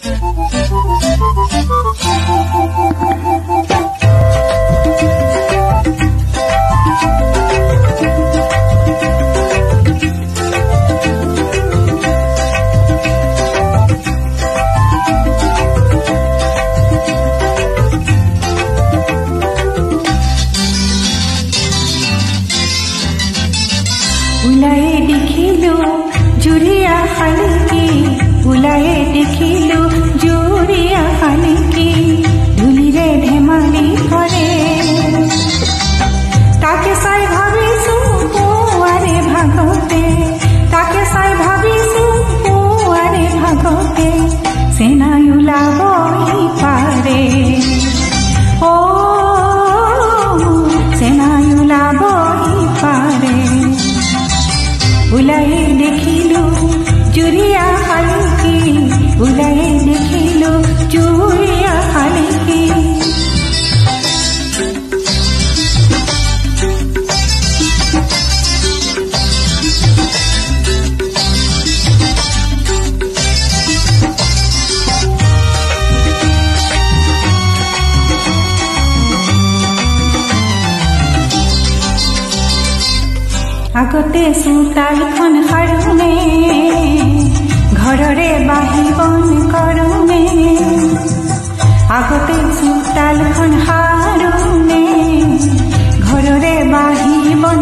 उलाए देखिलो जुरिया खालकी, उलाए देखिलो जुरिया खालकी, धुलिरे धेमाली करे ताके साई भाविसु पुआरे भागते, ताके साई भाविसु पुआरे भागते, सेना उलाबई पारे ओ सेना उलाबई पारे। उलाए देखिलो जुरिया खालकी, उलाए देखिलो जुरिया खालकी। আগতে চোতালখন সাৰুনে, ঘৰৰে বাহি বন কৰোনে, আগতে চোতালখন সাৰুনে, ঘৰৰে বাহি বন